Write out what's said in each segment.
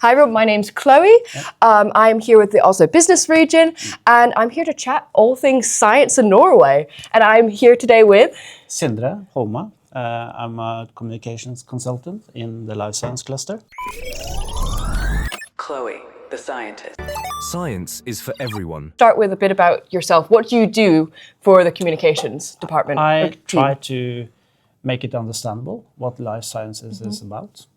Hi everyone, my name's Chloe. I'm here with the Oslo Business Region, and I'm here to chat all things science in Norway. And I'm here today with Sindre Holme. I'm a communications consultant in the life science cluster. Chloe, the scientist. Science is for everyone. Start with a bit about yourself. What do you do for the communications department? I try to make it understandable what life sciences is about.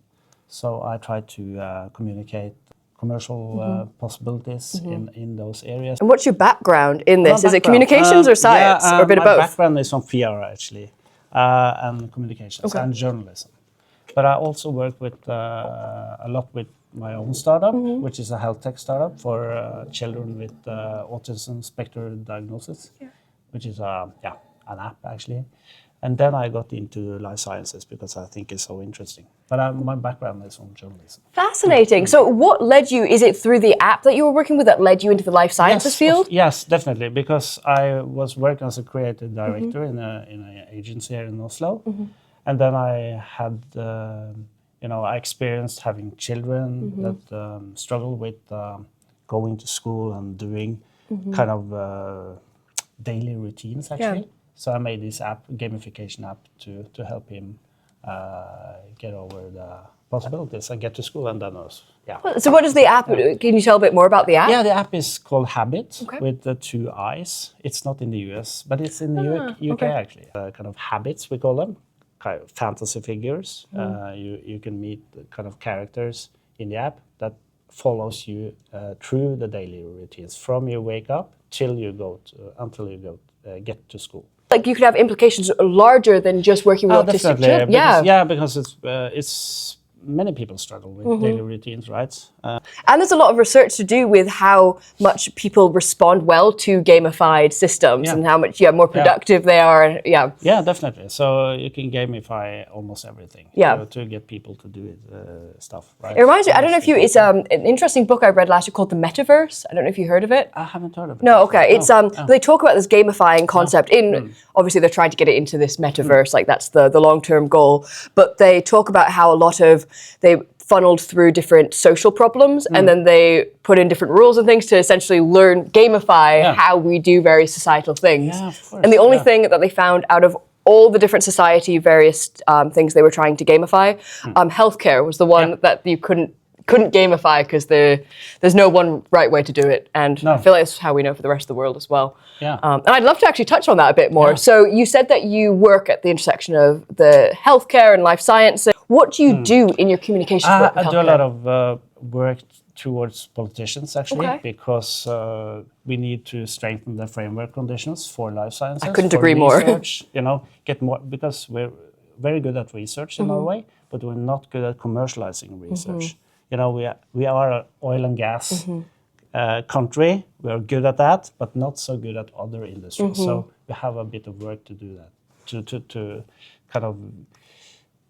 So I try to communicate commercial possibilities in those areas. And what's your background in this? Is it communications or science, or a bit of both? My background is on PR actually, and communications and journalism. But I also work with a lot with my own startup, which is a health tech startup for children with autism spectrum diagnosis, which is an app actually. And then I got into life sciences because I think it's so interesting. But my background is on journalism. Fascinating. So what led you, is it through the app that you were working with that led you into the life sciences field? Yes, definitely. Because I was working as a creative director in an agency here in Oslo. And then I had, I experienced having children that struggle with going to school and doing kind of daily routines actually. Yeah. So I made this app, gamification app, to help him get over the possibilities and get to school, and then also, So what does the app do? Can you tell a bit more about the app? Yeah, the app is called Habit with the 2 eyes. It's not in the US, but it's in the UK actually. Kind of habits, we call them, kind of fantasy figures. You can meet kind of characters in the app that follows you through the daily routines from you wake up until you get to school. Like you could have implications larger than just working with autistic children. Because it's many people struggle with daily routines, right? And there's a lot of research to do with how much people respond well to gamified systems and how much more productive they are. Yeah, definitely. So you can gamify almost everything to get people to do stuff, right? It reminds me, I don't know if it's an interesting book I read last year called The Metaverse. I don't know if you heard of it. I haven't heard of it. No, okay. It's they talk about this gamifying concept obviously they're trying to get it into this metaverse, like that's the long-term goal. But they talk about how a lot of they funneled through different social problems and then they put in different rules and things to essentially gamify how we do various societal things. Yeah, of course. And the only thing that they found out of all the different society, various things they were trying to gamify, healthcare was the one that you couldn't gamify because there's no one right way to do it. And I feel like it's how we know for the rest of the world as well. Yeah. And I'd love to actually touch on that a bit more. So you said that you work at the intersection of the healthcare and life science. What do you do in your communications work with I do a lot of work towards politicians actually because we need to strengthen the framework conditions for life sciences. I couldn't agree more. Get more because we're very good at research in Norway, but we're not good at commercializing research. We are an oil and gas country. We're good at that, but not so good at other industries. So we have a bit of work to do that, to kind of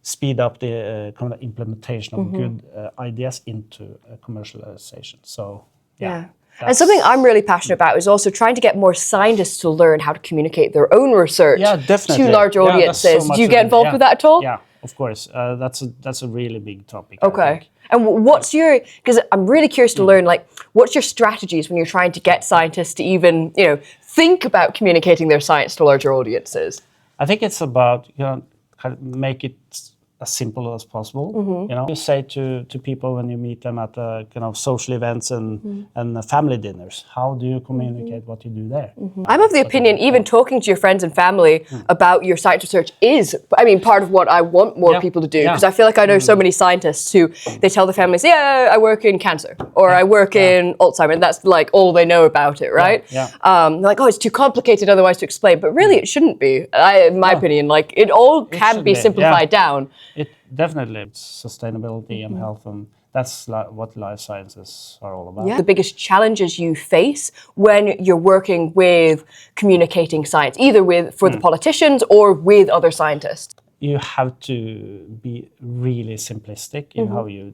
speed up the kind of implementation of good ideas into commercialization. So, And something I'm really passionate about is also trying to get more scientists to learn how to communicate their own research to larger audiences. So do you get involved with that at all? Yeah, of course. That's a really big topic. Okay. And what's because I'm really curious to learn, what's your strategies when you're trying to get scientists to even, think about communicating their science to larger audiences? I think it's about, kind of make it as simple as possible. You say to people when you meet them at kind of social events and family dinners, how do you communicate what you do there? I'm of the opinion, even talking to your friends and family about your science research is, part of what I want more people to do. Because I feel like I know so many scientists who, they tell their families, I work in cancer, or I work in Alzheimer's, and that's like all they know about it, right? They're like, it's too complicated otherwise to explain, but really it shouldn't be, in my opinion. It all can be simplified down. It definitely, it's sustainability and health, and that's what life sciences are all about. The biggest challenges you face when you're working with communicating science, either for the politicians or with other scientists. You have to be really simplistic in how you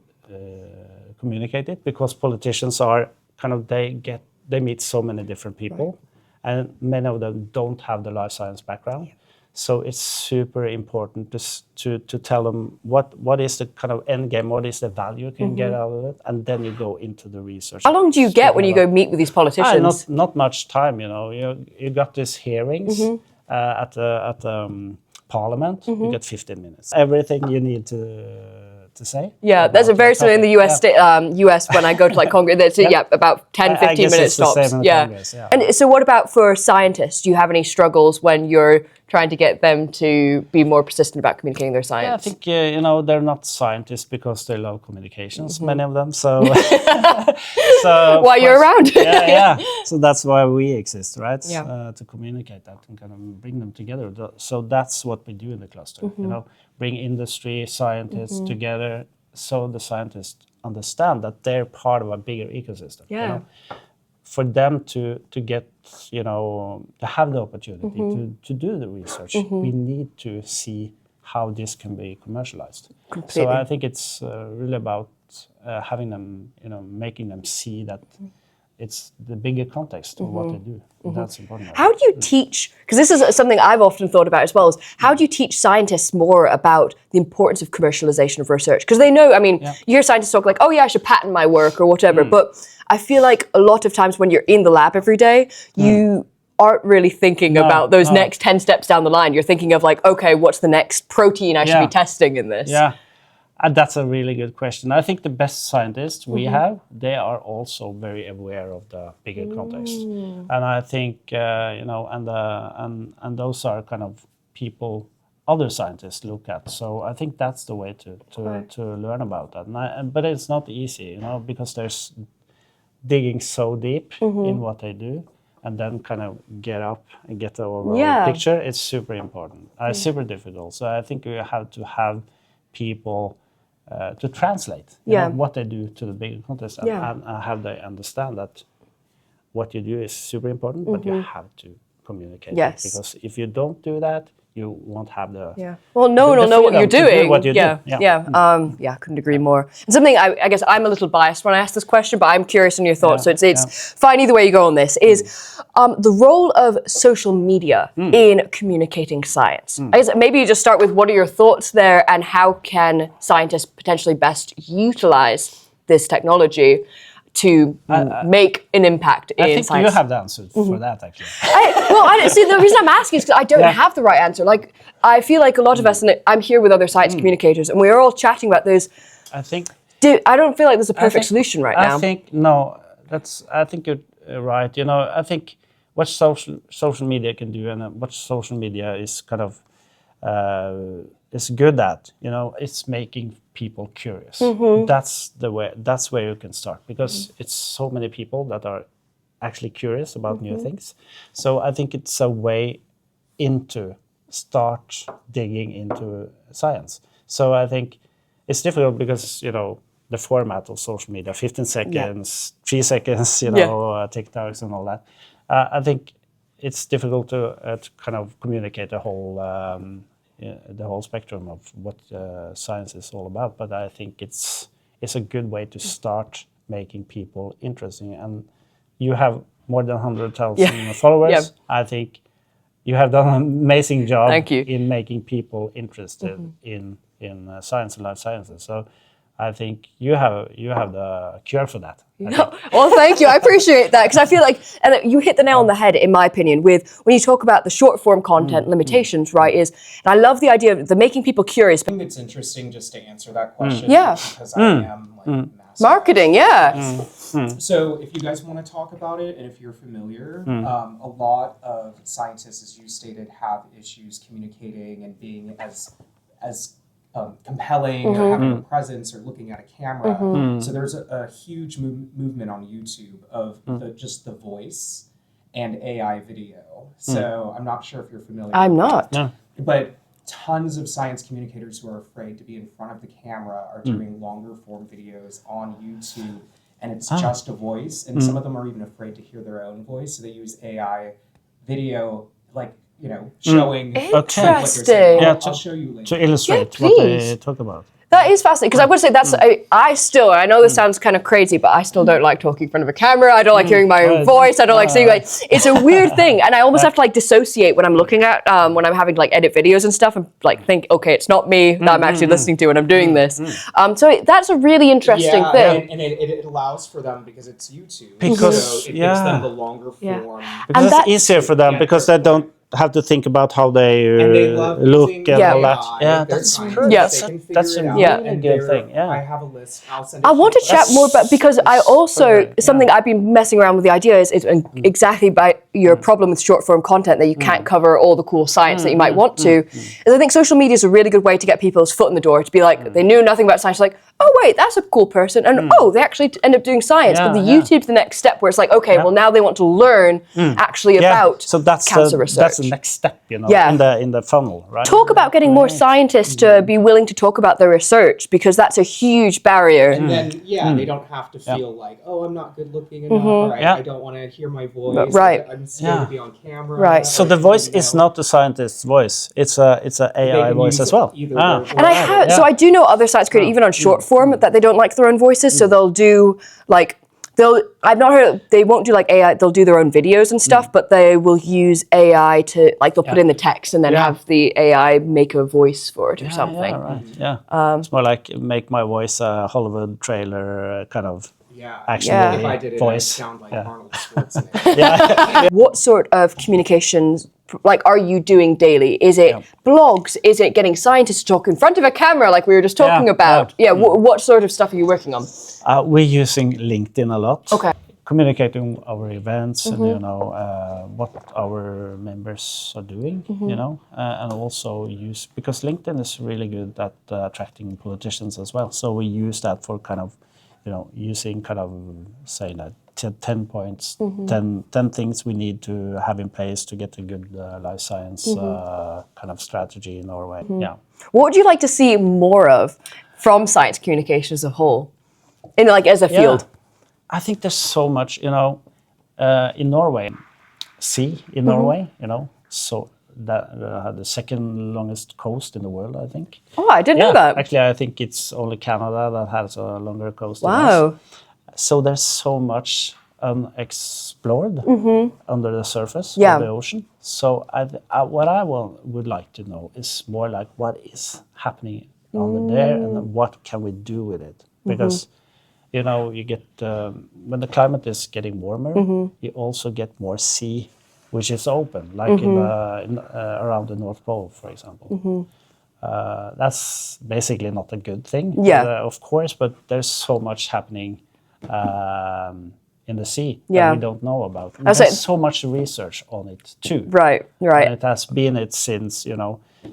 communicate it, because politicians are kind of, they meet so many different people, and many of them don't have the life science background. So it's super important to tell them what is the kind of end game, what is the value you can get out of it, and then you go into the research. How long do you get when you go meet with these politicians? Not much time, you know. You got these hearings at the Parliament. You get 15 minutes. Everything you need to say. Yeah, there's a very similar in the US. US when I go to like Congress. That's about 10, 15 minutes tops. The same in Congress, And so, what about for scientists? Do you have any struggles when you're trying to get them to be more persistent about communicating their science? Yeah, I think you know, they're not scientists because they love communications. Many of them. So, while you're around. yeah. So that's why we exist, right? Yeah. To communicate that and kind of bring them together. So that's what we do in the cluster. You know, bring industry, scientists together, so the scientists understand that they're part of a bigger ecosystem. Yeah. You know? For them to get, you know, to have the opportunity to do the research, we need to see how this can be commercialized. Completely. So I think it's really about having them, you know, making them see that it's the bigger context of what they do. That's important. How do you teach, because this is something I've often thought about as well, is how do you teach scientists more about the importance of commercialization of research? Because they know, I mean, you hear scientists talk like, oh yeah, I should patent my work or whatever, but I feel like a lot of times when you're in the lab every day, you aren't really thinking about those next 10 steps down the line. You're thinking of like, okay, what's the next protein I should be testing in this? Yeah. And that's a really good question. I think the best scientists we have, they are also very aware of the bigger context. And I think, you know, and those are kind of people other scientists look at. So I think that's the way to learn about that. But it's not easy, you know, because there's digging so deep in what they do and then kind of get up and get the overall picture. It's super important. It's super difficult. So I think you have to have people to translate you know, what they do to the bigger context and have they understand that what you do is super important, but you have to communicate it, because if you don't do that, you won't have the well, no one will know what you're doing. What you do. I couldn't agree more. And something I guess I'm a little biased when I ask this question, but I'm curious on your thoughts. So it's fine either way you go on this. Is the role of social media in communicating science? I guess maybe you just start with what are your thoughts there, and how can scientists potentially best utilize this technology to make an impact in science? I think you have the answer for that, actually. See, the reason I'm asking is because I don't have the right answer. Like, I feel like a lot of us, and I'm here with other science communicators, and we're all chatting about this. I think... I don't feel like there's a perfect solution right now. I think you're right. You know, I think what social media can do, and what social media is kind of is good at, you know, it's making people curious. That's where you can start, because it's so many people that are actually curious about new things. So I think it's a way into start digging into science. So I think it's difficult because, you know, the format of social media, 15 seconds, 3 seconds, you know, TikToks and all that. I think it's difficult to kind of communicate the whole spectrum of what science is all about. But I think it's a good way to start making people interesting. And you have more than 100,000 followers. I think you have done an amazing job in making people interested in science and life sciences. So I think you have the cure for that. Well, thank you. I appreciate that, because I feel like, and you hit the nail on the head, in my opinion, with when you talk about the short form content limitations, right? And I love the idea of the making people curious. I think it's interesting just to answer that question. Because I am like marketing. So if you guys want to talk about it, and if you're familiar, a lot of scientists, as you stated, have issues communicating and being as compelling or having a presence or looking at a camera. So there's a huge movement on YouTube of just the voice and AI video. So I'm not sure if you're familiar. I'm not. No. But tons of science communicators who are afraid to be in front of the camera are doing longer form videos on YouTube, and it's just a voice. And some of them are even afraid to hear their own voice, so they use AI video, like, you know, showing what they're saying. I'll show you later. To illustrate what they talk about. That is fascinating because I would say that's I know this sounds kind of crazy, but I still don't like talking in front of a camera. I don't like hearing my own voice. I don't like seeing it's a weird thing, and I almost have to like dissociate when I'm looking at when I'm having to like edit videos and stuff and like think, okay, it's not me that I'm actually listening to when I'm doing this. So that's a really interesting thing. And it allows for them because it's YouTube. Because so it gives them the longer form. Because it's easier for them because they don't have to think about how they, look and all that. Yeah, that's true. That's a really good thing. Yeah. I have a list. I'll send it I want to chat more about because I also something I've been messing around with the idea is exactly by your problem with short form content that you can't cover all the cool science that you might want to. Is I think social media is a really good way to get people's foot in the door to be like they knew nothing about science, like wait, that's a cool person, and they actually end up doing science. But the YouTube's the next step where it's like well now they want to learn actually about cancer research. That's the next step, in the funnel, right? Talk about getting more scientists to be willing to talk about their research because that's a huge barrier. And then they don't have to feel like I'm not good looking enough, or I don't want to hear my voice. Right. I'm scared to be on camera. Right. So the voice is not the scientist's voice; it's a AI voice as well. And I do know other science creators, even on short form, that they don't like their own voices, so they'll do like I've not heard they won't do like AI. They'll do their own videos and stuff, but they will use AI to like they'll put in the text and then have the AI make a voice for it or something. Yeah, right. Yeah, it's more like make my voice a Hollywood trailer kind of. Action if I did it, voice. I'd sound like Arnold Schwarzenegger. What sort of communications like are you doing daily? Is it blogs? Is it getting scientists to talk in front of a camera like we were just talking about? What sort of stuff are you working on? We're using LinkedIn a lot. Okay. Communicating our events and what our members are doing, and also use because LinkedIn is really good at attracting politicians as well. So we use that for kind of using kind of saying that 10 points, 10 things we need to have in place to get a good life science kind of strategy in Norway. Yeah. What would you like to see more of from science communication as a whole, in like as a field? I think there's so much, in Norway, Norway, so that had the second longest coast in the world, I think. Oh, I didn't know that. Actually, I think it's only Canada that has a longer coast than Wow. us. So there's so much unexplored under the surface of the ocean. So what I would like to know is more like what is happening under there and what can we do with it? Because you get when the climate is getting warmer, you also get more sea, which is open, like in around the North Pole, for example. That's basically not a good thing, of course, but there's so much happening in the sea that we don't know about. There's so much research on it too. Right. And it has been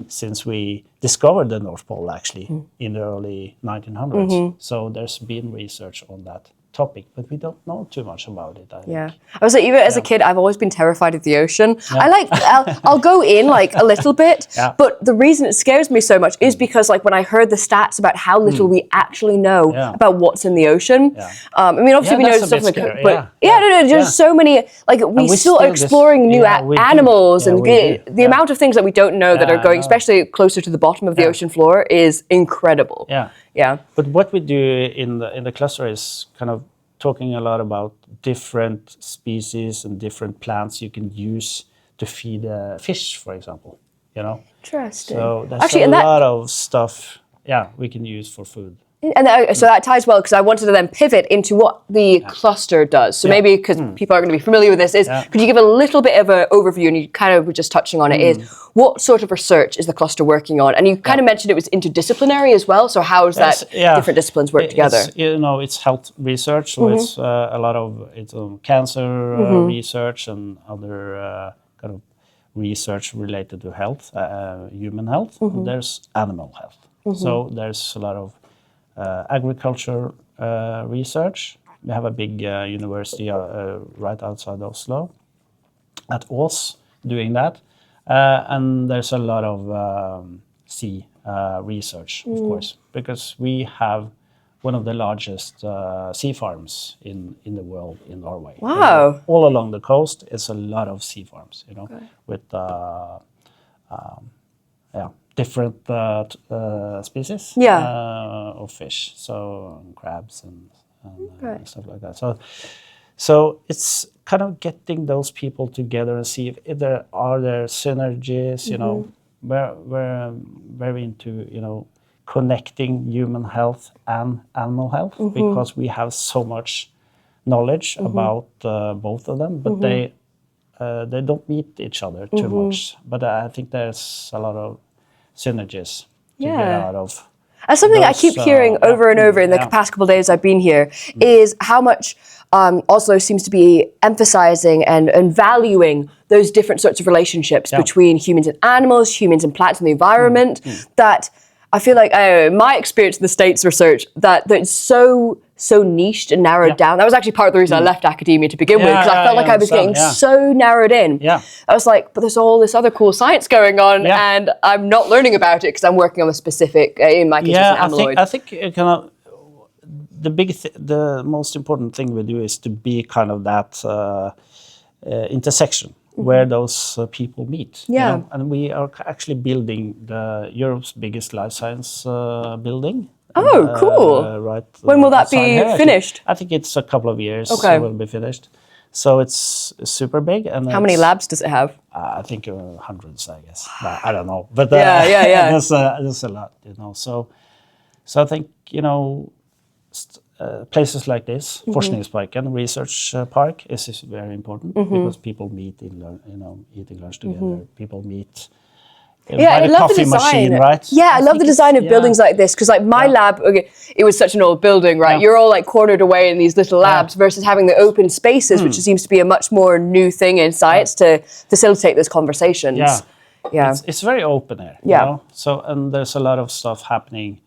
since we discovered the North Pole actually in the early 1900s. So there's been research on that topic, but we don't know too much about it. I think. I was like, even as a kid, I've always been terrified of the ocean. I'll go in like a little bit, but the reason it scares me so much is because like when I heard the stats about how little we actually know about what's in the ocean. I mean, obviously we know stuff like, but there's so many like we still are exploring new animals and the amount of things that we don't know that are going, especially closer to the bottom of the ocean floor, is incredible. Yeah. But what we do in the cluster is kind of talking a lot about different species and different plants you can use to feed fish, for example. Interesting. So there's a lot of stuff we can use for food. And so that ties well because I wanted to then pivot into what the cluster does. So maybe because people are going to be familiar with this, could you give a little bit of an overview, and you kind of were just touching on it, is what sort of research is the cluster working on? And you kind of mentioned it was interdisciplinary as well. So how is that different disciplines work together? It's health research, so it's a lot of cancer research and other kind of research related to health, human health. There's animal health. So there's a lot of agriculture research. We have a big university right outside Oslo at Ås doing that. And there's a lot of sea research, of course, because we have one of the largest sea farms in the world in Norway. Wow. All along the coast, it's a lot of sea farms, with different species of fish, so crabs and stuff like that. So it's kind of getting those people together and see if there are synergies. You know, we're very into connecting human health and animal health because we have so much knowledge about both of them, but they don't meet each other too much. But I think there's a lot of synergies to get out of. And something I keep hearing over and over in the past couple of days I've been here is how much Oslo seems to be emphasizing and valuing those different sorts of relationships between humans and animals, humans and plants and the environment, that I feel like my experience in the States research that it's so niched and narrowed down. That was actually part of the reason I left academia to begin with, because I felt like I was getting so narrowed in. I was like, but there's all this other cool science going on, and I'm not learning about it because I'm working on a specific, in my case, it's an amyloid. I think kind of the most important thing we do is to be kind of that intersection where those people meet. And we are actually building Europe's biggest life science building. Oh, cool. Right. When will that be finished? I think it's a couple of years it will be finished. So it's super big. And how many labs does it have? I think hundreds, I guess. I don't know. But there's a lot, So I think, places like this, Forskningsparken Research Park, is very important because people meet eating lunch together. People meet by the coffee machine, right? Yeah, I love the design of buildings like this because, like, my lab, it was such an old building, right? You're all like cornered away in these little labs versus having the open spaces, which seems to be a much more new thing in science to facilitate those conversations. It's very open here. You know? So, and there's a lot of stuff happening.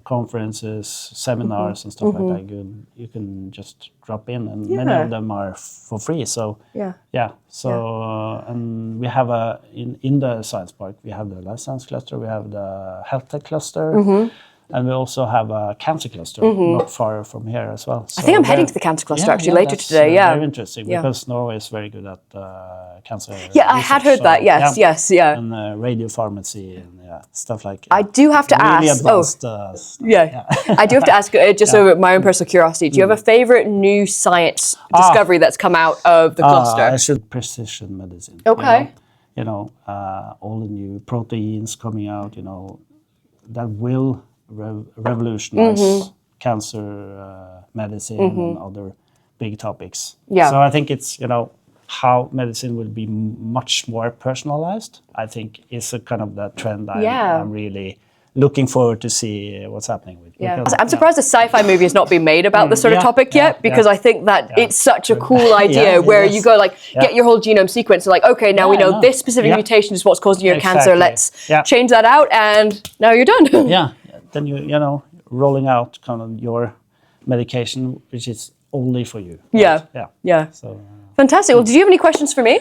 Conferences, seminars, and stuff like that. You can just drop in, and many of them are for free. So and we have in the science park we have the life science cluster, we have the health tech cluster, and we also have a cancer cluster not far from here as well. So I think I'm heading to the cancer cluster actually later today. Very interesting because Norway is very good at cancer. Yeah, I had heard that. Yes. And radio pharmacy and stuff like. I do have to really ask. Advanced, I do have to ask just over my own personal curiosity. Do you have a favorite new science discovery that's come out of the cluster? Precision medicine. Okay. All the new proteins coming out. That will revolutionize cancer medicine and other big topics. So I think it's how medicine will be much more personalized. I think is a kind of the trend I'm really looking forward to see what's happening with. I'm surprised a sci-fi movie has not been made about this sort of topic yet, because I think that it's such a cool idea where you go get your whole genome sequence, and okay, now we know this specific mutation is what's causing your cancer. Let's change that out, and now you're done. Then you rolling out kind of your medication, which is only for you. Right? So fantastic. Well, did you have any questions for me?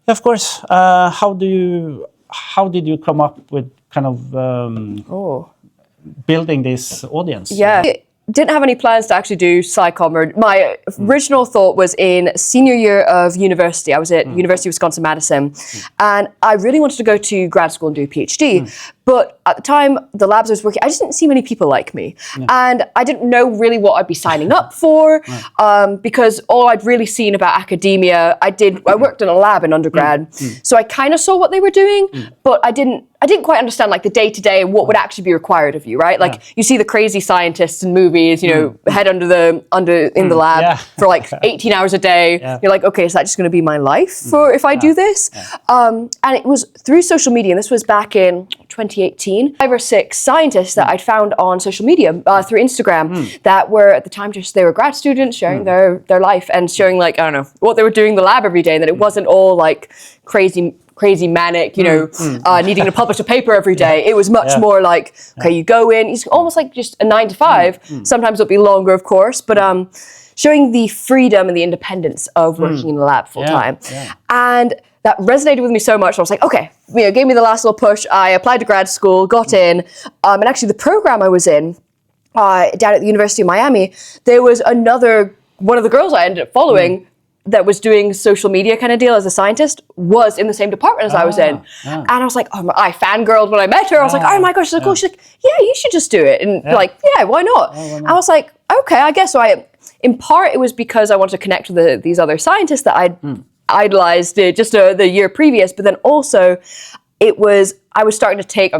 Of course. How did you come up with kind of building this audience? Didn't have any plans to actually do psychom. My original thought was in senior year of university. I was at University of Wisconsin-Madison, and I really wanted to go to grad school and do a PhD. But at the time, the labs I was working, I just didn't see many people like me. And I didn't know really what I'd be signing up for, because all I'd really seen about academia, I worked in a lab in undergrad, so I kind of saw what they were doing, but I didn't quite understand like the day-to-day and what would actually be required of you, right? Like you see the crazy scientists in movies, head in the lab for like 18 hours a day. You're like, okay, is that just going to be my life for if I do this? And it was through social media, and this was back in 2018, 5 or 6 scientists that I'd found on social media through Instagram that were at the time they were grad students sharing their life and sharing like, I don't know, what they were doing in the lab every day, and that it wasn't all like crazy manic, needing to publish a paper every day. It was much more like, okay, you go in, it's almost like just a 9 to 5. Sometimes it'll be longer, of course, but showing the freedom and the independence of working in the lab full time. And that resonated with me so much. I was like, okay, gave me the last little push. I applied to grad school, got in, and actually the program I was in down at the University of Miami, there was one of the girls I ended up following that was doing social media kind of deal as a scientist was in the same department as I was in. And I was like, I fangirled when I met her. I was like, oh my gosh, she's so cool. She's like, yeah, you should just do it. And like, yeah, why not? I was like, okay, I guess so. In part, it was because I wanted to connect with these other scientists that I'd idolized just the year previous, but then also I was starting to take,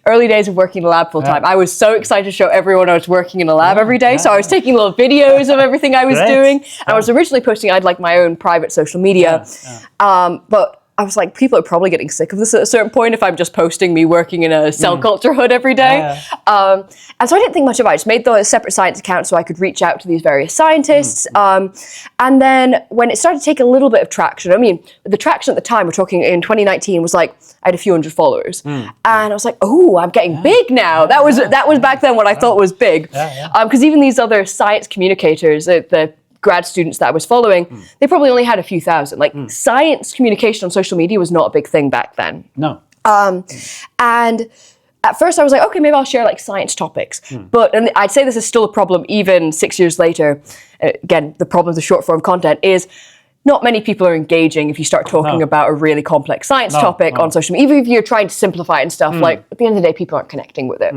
early days of working in a lab full time, I was so excited to show everyone I was working in a lab every day. So I was taking little videos of everything I was doing. And I was originally posting, I'd like my own private social media. But I was like, people are probably getting sick of this at a certain point if I'm just posting me working in a cell culture hood every day. And so I didn't think much about it. I just made a separate science account so I could reach out to these various scientists. And then when it started to take a little bit of traction, the traction at the time, we're talking in 2019, was like, I had a few hundred followers. And I was like, oh, I'm getting big now. That was back then what I thought was big. Because even these other science communicators, the grad students that I was following, they probably only had a few thousand. Like science communication on social media was not a big thing back then. No. And at first I was like, okay, maybe I'll share like science topics. And I'd say this is still a problem even 6 years later. Again, the problem of the short form content is not many people are engaging if you start talking about a really complex science topic on social media. Even if you're trying to simplify it and stuff, like at the end of the day, people aren't connecting with it.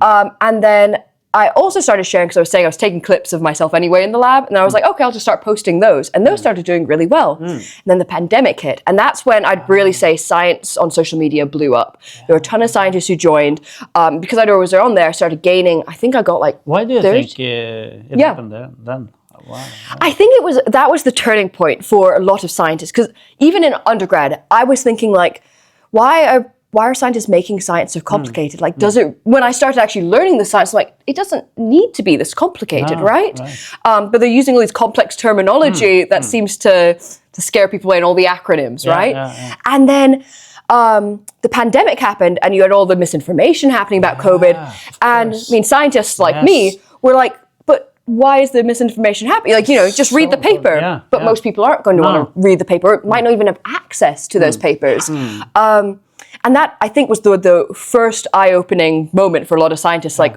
And then I also started sharing, because I was saying I was taking clips of myself anyway in the lab, and I was like, okay, I'll just start posting those. And those started doing really well. And then the pandemic hit, and that's when I'd really say science on social media blew up. There were a ton of scientists who joined. Because I was on there, I started gaining, I think I got like... Why do you think it happened there then? Wow. I think that was the turning point for a lot of scientists, because even in undergrad, I was thinking like, why are scientists making science so complicated? Like, when I started actually learning the science, I'm like, it doesn't need to be this complicated, right? But they're using all these complex terminology that seems to scare people away, and all the acronyms, right? And then the pandemic happened, and you had all the misinformation happening about COVID. And scientists like me were like, but why is the misinformation happening? Like, just read the paper. But most people aren't going to want to read the paper, might not even have access to those papers. And that, I think, was the first eye-opening moment for a lot of scientists. Like,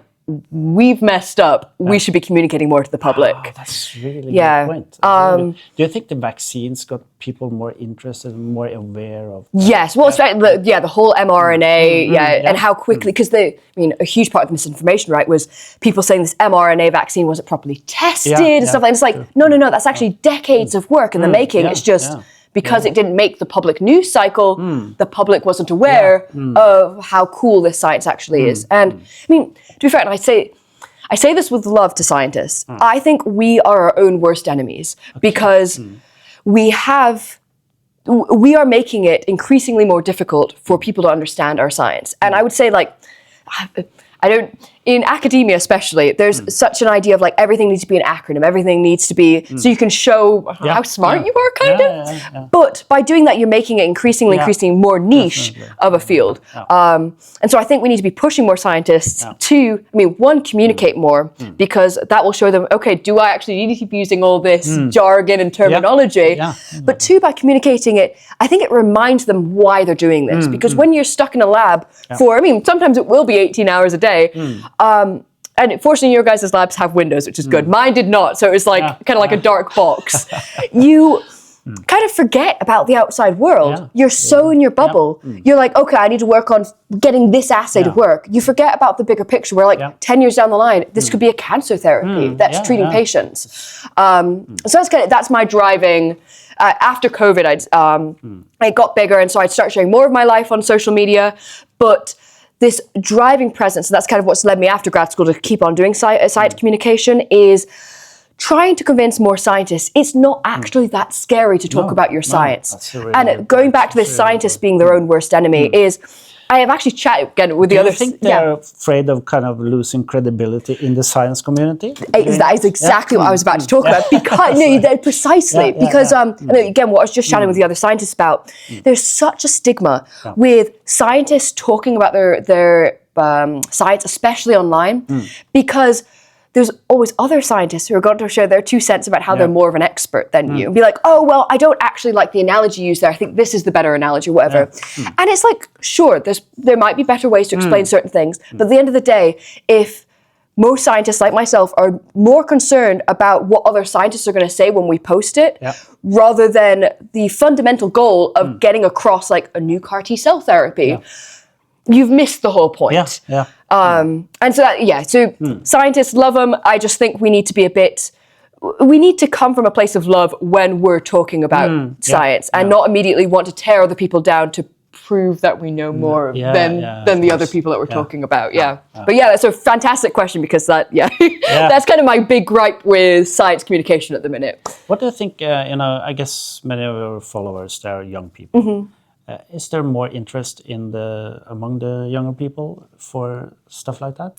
we've messed up. We should be communicating more to the public. Oh, that's really good point. Do you think the vaccines got people more interested and more aware of? Yes. Well, the whole mRNA, and how quickly, because a huge part of the misinformation, right, was people saying this mRNA vaccine wasn't properly tested and stuff like that. It's like, no, that's actually decades of work in the making. It's just... because it didn't make the public news cycle, the public wasn't aware of how cool this science actually is. And to be fair, and I say this with love to scientists, I think we are our own worst enemies, because we are making it increasingly more difficult for people to understand our science. And I would say, like, in academia especially, there's such an idea of like everything needs to be an acronym, everything needs to be, so you can show how smart you are, kind of. But by doing that, you're making it increasingly more niche of a field. And so I think we need to be pushing more scientists to, one, communicate more, because that will show them, okay, do I actually need to keep using all this jargon and terminology? But two, by communicating it, I think it reminds them why they're doing this. Because when you're stuck in a lab for, sometimes it will be 18 hours a day, and fortunately your guys' labs have windows, which is good. Mine did not, so it was like kind of like a dark box. You kind of forget about the outside world. You're so in your bubble. You're like, okay, I need to work on getting this assay to work. You forget about the bigger picture where like 10 years down the line, this could be a cancer therapy that's treating patients. So that's my driving. After COVID, it got bigger, and so I'd start sharing more of my life on social media, but this driving presence, and that's kind of what's led me after grad school to keep on doing science communication, is trying to convince more scientists it's not actually that scary to talk about your science. And going back to this scientists being their own worst enemy is, I have actually chatted again with the other... Do you think they're afraid of kind of losing credibility in the science community? That is exactly what I was about to talk about. Because precisely. Because again, what I was just chatting with the other scientists about, there's such a stigma with scientists talking about their science, especially online, because there's always other scientists who are going to share their 2 cents about how they're more of an expert than you. And be like, oh, well, I don't actually like the analogy used there. I think this is the better analogy, whatever. And it's like, sure, there might be better ways to explain certain things. But at the end of the day, if most scientists like myself are more concerned about what other scientists are going to say when we post it, rather than the fundamental goal of getting across like a new CAR T cell therapy. You've missed the whole point. And so scientists love them. I just think we need to be we need to come from a place of love when we're talking about science, and not immediately want to tear other people down to prove that we know more than the other people that we're talking about. But that's a fantastic question, because that's kind of my big gripe with science communication at the minute. What do you think? I guess many of your followers, they're young people. Is there more interest among the younger people for stuff like that?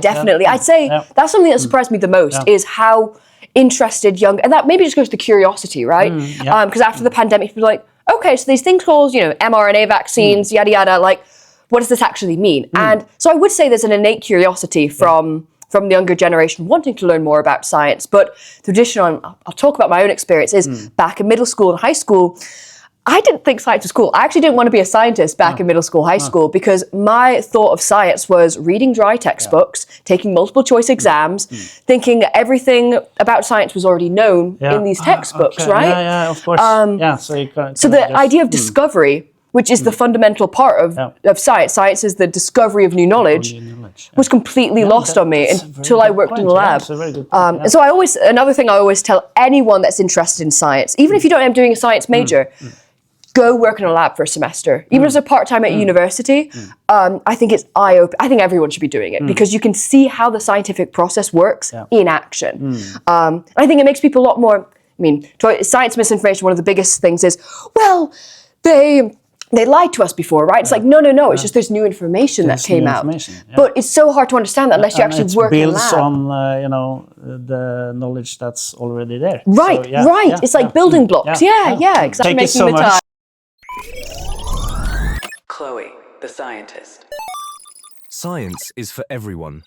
Definitely. I'd say that's something that surprised me the most, is how interested young, and that maybe just goes to curiosity, right? Because after the pandemic, people are like, okay, so these things called, mRNA vaccines, yada yada, like, what does this actually mean? And so I would say there's an innate curiosity from the younger generation wanting to learn more about science. But traditional, I'll talk about my own experience, is back in middle school and high school, I didn't think science was cool. I actually didn't want to be a scientist back in middle school, high school, because my thought of science was reading dry textbooks, taking multiple choice exams, thinking that everything about science was already known in these textbooks, right? Yeah, of course. So the idea of discovery, which is the fundamental part of science. Science is the discovery of new knowledge, was completely lost on me until I worked in the lab. And so another thing I always tell anyone that's interested in science, even if you don't end up doing a science major, go work in a lab for a semester. Even as a part-time at university, I think it's eye-opening. I think everyone should be doing it, because you can see how the scientific process works in action. I think it makes people a lot more, science misinformation, one of the biggest things is, well, they lied to us before, right? It's like, no. It's just there's new information that came out. But it's so hard to understand that unless you actually work in a lab. It builds on, the knowledge that's already there. Right, so, It's like building blocks. Exactly. Thank you so much. Chloe, the scientist. Science is for everyone.